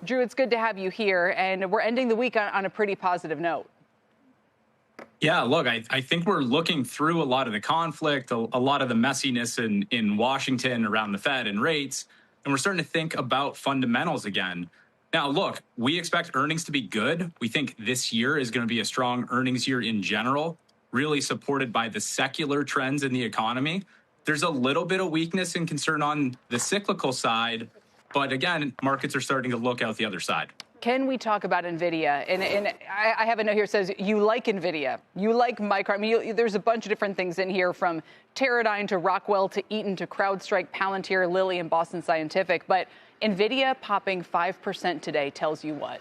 Drew, it's good to have you here, and we're ending the week on a pretty positive note. Yeah, look, I think we're looking through a lot of the conflict, a lot of the messiness in Washington around the Fed and rates, and we're starting to think about fundamentals again. Now, look, we expect earnings to be good. We think this year is going to be a strong earnings year in general, really supported by the secular trends in the economy. There's a little bit of weakness and concern on the cyclical side, but again, markets are starting to look out the other side. Can we talk about NVIDIA? And I have a note here that says you like NVIDIA. You like Micron. I mean, there's a bunch of different things in here, from Teradyne to Rockwell to Eaton to CrowdStrike, Palantir, Lilly, and Boston Scientific. But NVIDIA popping 5% today tells you what?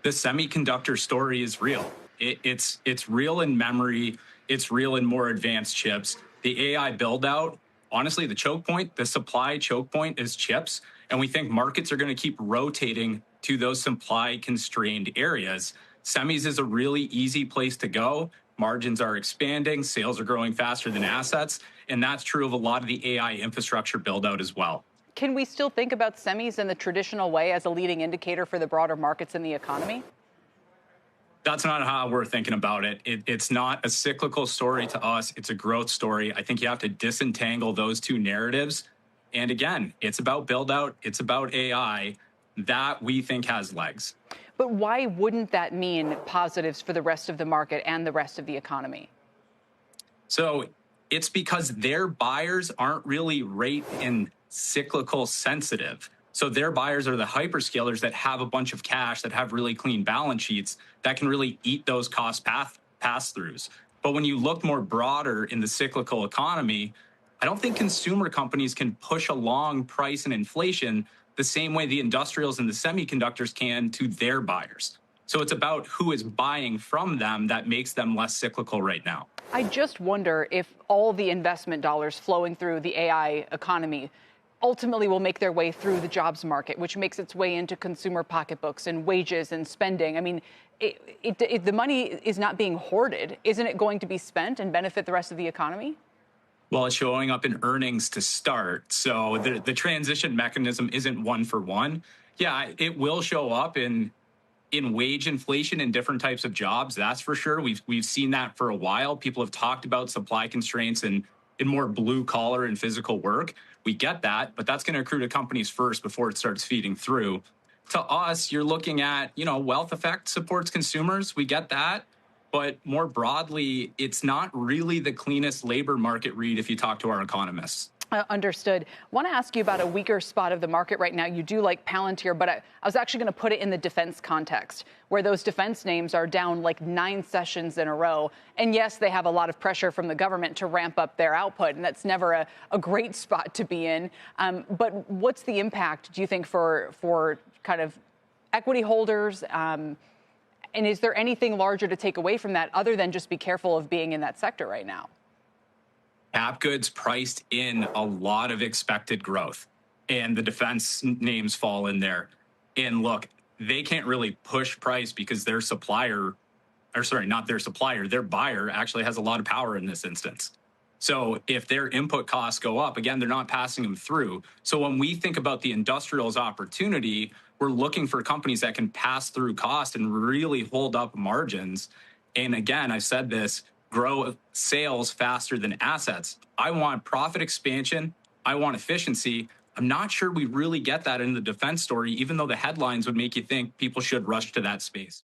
The semiconductor story is real. It's real in memory. It's real in more advanced chips. The AI build out, honestly, the choke point, the supply choke point is chips. And we think markets are going to keep rotating to those supply constrained areas. Semis is a really easy place to go. Margins are expanding. Sales are growing faster than assets. And that's true of a lot of the AI infrastructure build out as well. Can we still think about semis in the traditional way as a leading indicator for the broader markets in the economy? That's not how we're thinking about it. It's not a cyclical story to us. It's a growth story. I think you have to disentangle those two narratives. And again, it's about build out. It's about AI that we think has legs. But why wouldn't that mean positives for the rest of the market and the rest of the economy? So it's because their buyers aren't really rate and cyclical sensitive. So their buyers are the hyperscalers that have a bunch of cash, that have really clean balance sheets, that can really eat those cost pass-throughs. But when you look more broader in the cyclical economy, I don't think consumer companies can push along price and inflation the same way the industrials and the semiconductors can to their buyers. So it's about who is buying from them that makes them less cyclical right now. I just wonder if all the investment dollars flowing through the AI economy ultimately will make their way through the jobs market, which makes its way into consumer pocketbooks and wages and spending. I mean, if the money is not being hoarded, isn't it going to be spent and benefit the rest of the economy? Well, it's showing up in earnings to start. So the transition mechanism isn't one for one. Yeah, it will show up in wage inflation in different types of jobs. That's for sure. We've seen that for a while. People have talked about supply constraints and in more blue collar and physical work. We get that, but that's going to accrue to companies first before it starts feeding through. To us, you're looking at, wealth effect supports consumers. We get that. But more broadly, it's not really the cleanest labor market read if you talk to our economists. Understood. I want to ask you about a weaker spot of the market right now. You do like Palantir, but I was actually going to put it in the defense context, where those defense names are down like 9 sessions in a row. And yes, they have a lot of pressure from the government to ramp up their output, and that's never a great spot to be in. But what's the impact, do you think, for kind of equity holders? And is there anything larger to take away from that other than just be careful of being in that sector right now? Cap goods priced in a lot of expected growth, and the defense names fall in there. And look, they can't really push price because their supplier, or sorry, not their supplier, their buyer actually has a lot of power in this instance. So if their input costs go up, again, they're not passing them through. So when we think about the industrials opportunity, we're looking for companies that can pass through cost and really hold up margins. And again, I've said this, grow sales faster than assets. I want profit expansion. I want efficiency. I'm not sure we really get that in the defense story, even though the headlines would make you think people should rush to that space.